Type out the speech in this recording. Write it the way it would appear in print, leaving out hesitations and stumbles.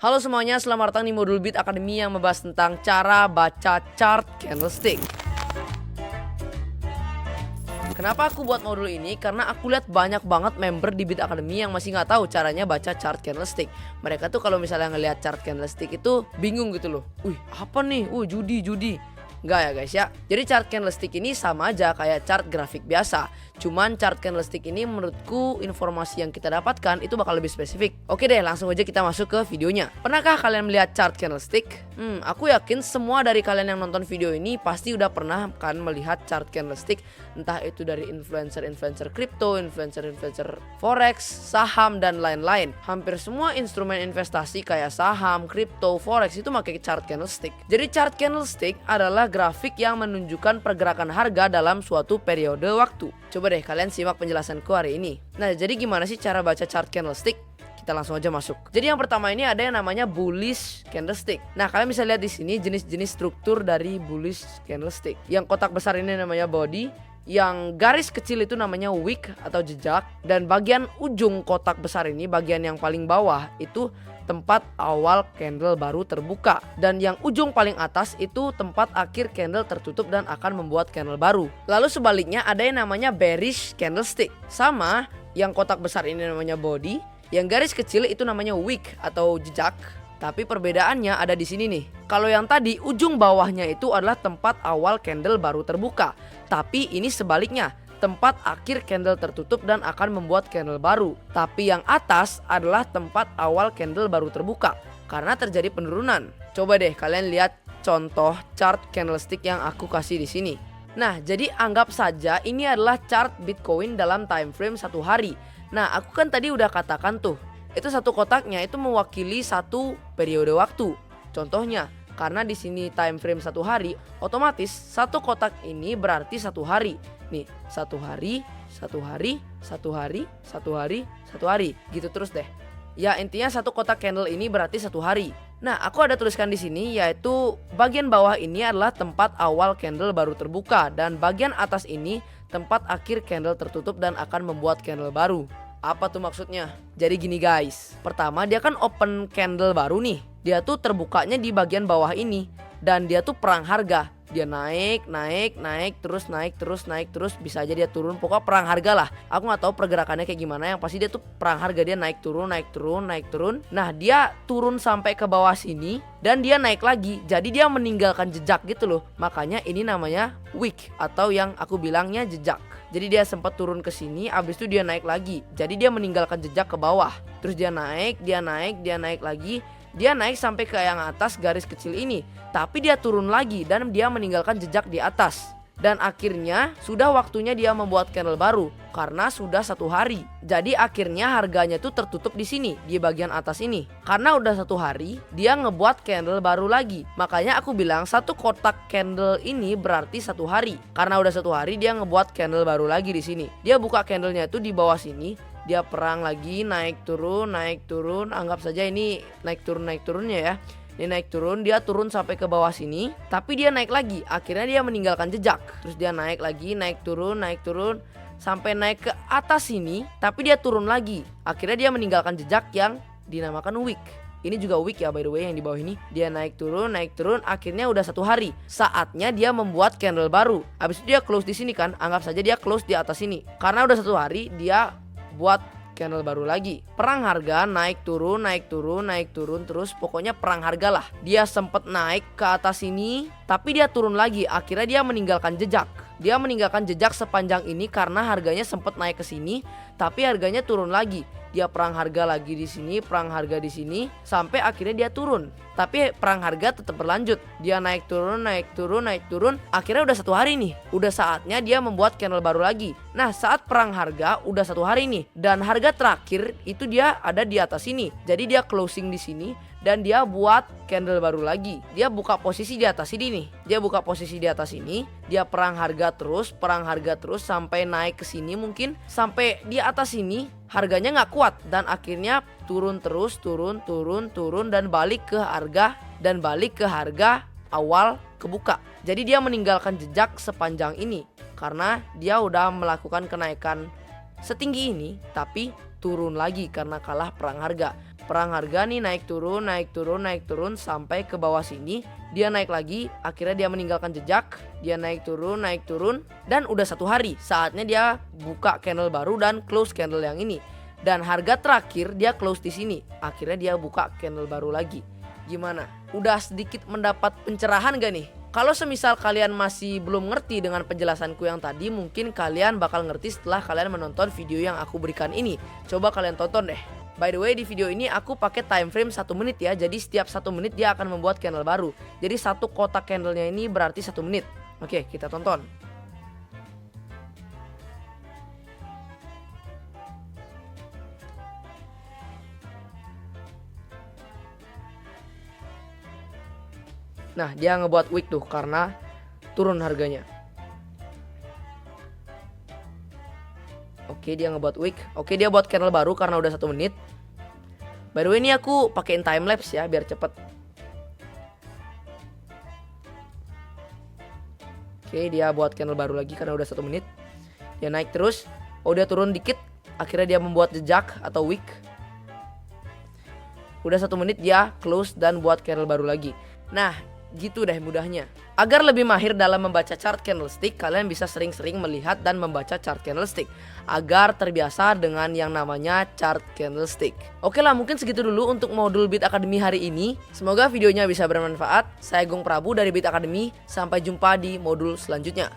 Halo semuanya, selamat datang di modul Bit Academy yang membahas tentang cara baca chart candlestick. Kenapa aku buat modul ini? Karena aku lihat banyak banget member di Bit Academy yang masih nggak tahu caranya baca chart candlestick. Mereka tuh kalau misalnya ngelihat chart candlestick itu bingung gitu loh. Wih, apa nih? Judi. Enggak ya guys ya. Jadi chart candlestick ini sama aja kayak chart grafik biasa. Cuman chart candlestick ini menurutku informasi yang kita dapatkan itu bakal lebih spesifik. Oke deh, langsung aja kita masuk ke videonya. Pernahkah kalian melihat chart candlestick? Aku yakin semua dari kalian yang nonton video ini pasti udah pernah kan melihat chart candlestick. Entah itu dari influencer kripto, influencer forex, saham dan lain-lain. Hampir semua instrumen investasi kayak saham, kripto, forex itu pakai chart candlestick. Jadi chart candlestick adalah grafik yang menunjukkan pergerakan harga dalam suatu periode waktu. Coba deh kalian simak penjelasanku hari ini. Nah, jadi gimana sih cara baca chart candlestick? Kita langsung aja masuk. Jadi yang pertama ini ada yang namanya bullish candlestick. Nah, kalian bisa lihat di sini jenis-jenis struktur dari bullish candlestick. Yang kotak besar ini namanya body, yang garis kecil itu namanya wick atau jejak, dan bagian ujung kotak besar ini, bagian yang paling bawah itu tempat awal candle baru terbuka, dan yang ujung paling atas itu tempat akhir candle tertutup dan akan membuat candle baru. Lalu sebaliknya ada yang namanya bearish candlestick. Sama, yang kotak besar ini namanya body, yang garis kecil itu namanya wick atau jejak. Tapi perbedaannya ada di sini nih. Kalau yang tadi ujung bawahnya itu adalah tempat awal candle baru terbuka, tapi ini sebaliknya, tempat akhir candle tertutup dan akan membuat candle baru. Tapi yang atas adalah tempat awal candle baru terbuka karena terjadi penurunan. Coba deh kalian lihat contoh chart candlestick yang aku kasih di sini. Nah, jadi anggap saja ini adalah chart Bitcoin dalam time frame 1 hari. Nah, aku kan tadi udah katakan tuh, itu satu kotaknya itu mewakili satu periode waktu. Contohnya, karena di sini time frame 1 hari, otomatis satu kotak ini berarti 1 hari. Nih, 1 hari, 1 hari, 1 hari, 1 hari, 1 hari, gitu terus deh. Ya, intinya satu kotak candle ini berarti 1 hari. Nah, aku ada tuliskan di sini, yaitu bagian bawah ini adalah tempat awal candle baru terbuka, dan bagian atas ini tempat akhir candle tertutup dan akan membuat candle baru. Apa tuh maksudnya? Jadi gini guys, pertama dia kan open candle baru nih. Dia tuh terbukanya di bagian bawah ini, dan dia tuh perang harga. Dia naik terus, bisa aja dia turun. Pokoknya perang harga lah. Aku nggak tahu pergerakannya kayak gimana. Yang pasti dia tuh perang harga, dia naik turun. Nah, dia turun sampai ke bawah sini dan dia naik lagi. Jadi dia meninggalkan jejak gitu loh. Makanya ini namanya wick atau yang aku bilangnya jejak. Jadi dia sempat turun ke sini, abis itu dia naik lagi. Jadi dia meninggalkan jejak ke bawah. Terus dia naik lagi. Dia naik sampai ke yang atas garis kecil ini, tapi dia turun lagi dan dia meninggalkan jejak di atas. Dan akhirnya sudah waktunya dia membuat candle baru karena sudah 1 hari. Jadi akhirnya harganya tuh tertutup di sini, di bagian atas ini. Karena udah 1 hari, dia ngebuat candle baru lagi. Makanya aku bilang satu kotak candle ini berarti 1 hari. Karena udah 1 hari dia ngebuat candle baru lagi di sini. Dia buka candlenya tuh di bawah sini. Dia perang lagi, naik turun. Anggap saja ini naik turunnya ya. Dia naik turun, dia turun sampai ke bawah sini, tapi dia naik lagi. Akhirnya dia meninggalkan jejak. Terus dia naik lagi, naik turun sampai naik ke atas sini, tapi dia turun lagi. Akhirnya dia meninggalkan jejak yang dinamakan wick. Ini juga wick ya by the way yang di bawah ini. Dia naik turun, akhirnya udah 1 hari. Saatnya dia membuat candle baru. Habis itu dia close di sini kan. Anggap saja dia close di atas sini. Karena udah 1 hari, dia buat candle baru lagi. Perang harga, naik turun terus, pokoknya perang harga lah. Dia sempet naik ke atas sini, tapi dia turun lagi. Akhirnya dia meninggalkan jejak. Dia meninggalkan jejak sepanjang ini karena harganya sempet naik ke sini, tapi harganya turun lagi. Dia perang harga lagi di sini, perang harga di sini, sampai akhirnya dia turun. Tapi perang harga tetap berlanjut. Dia naik turun. Akhirnya udah 1 hari nih. Udah saatnya dia membuat candle baru lagi. Nah, saat perang harga udah 1 hari nih. Dan harga terakhir itu dia ada di atas sini. Jadi dia closing di sini dan dia buat candle baru lagi. Dia buka posisi di atas sini nih. Dia perang harga terus sampai naik ke sini mungkin. Sampai di atas sini harganya nggak kuat dan akhirnya turun terus, turun dan balik ke harga awal kebuka. Jadi dia meninggalkan jejak sepanjang ini karena dia udah melakukan kenaikan setinggi ini tapi turun lagi karena kalah perang harga. perang harga nih, naik turun, naik turun, naik turun sampai ke bawah sini. Dia naik lagi, akhirnya dia meninggalkan jejak. Dia naik turun, dan udah 1 hari. Saatnya dia buka candle baru dan close candle yang ini. Dan harga terakhir dia close di sini. Akhirnya dia buka candle baru lagi. Gimana? Udah sedikit mendapat pencerahan gak nih? Kalau semisal kalian masih belum ngerti dengan penjelasanku yang tadi, mungkin kalian bakal ngerti setelah kalian menonton video yang aku berikan ini. Coba kalian tonton deh. By the way, di video ini aku pakai time frame 1 menit ya. Jadi setiap 1 menit dia akan membuat candle baru. Jadi satu kotak candlenya ini berarti 1 menit. Oke, kita tonton. Nah, dia ngebuat wick tuh karena turun harganya. Oke, dia ngebuat wick. Oke, dia buat candle baru karena udah 1 menit. By the way, ini aku pakein time lapse ya biar cepet. Oke, dia buat candle baru lagi karena udah 1 menit. Dia naik terus. Oh, dia turun dikit. Akhirnya dia membuat jejak atau wick. Udah 1 menit dia close dan buat candle baru lagi. Nah, gitu deh mudahnya. Agar lebih mahir dalam membaca chart candlestick, kalian bisa sering-sering melihat dan membaca chart candlestick agar terbiasa dengan yang namanya chart candlestick. Oke lah, mungkin segitu dulu untuk modul Bit Academy hari ini. Semoga videonya bisa bermanfaat. Saya Gung Prabu dari Bit Academy. Sampai jumpa di modul selanjutnya.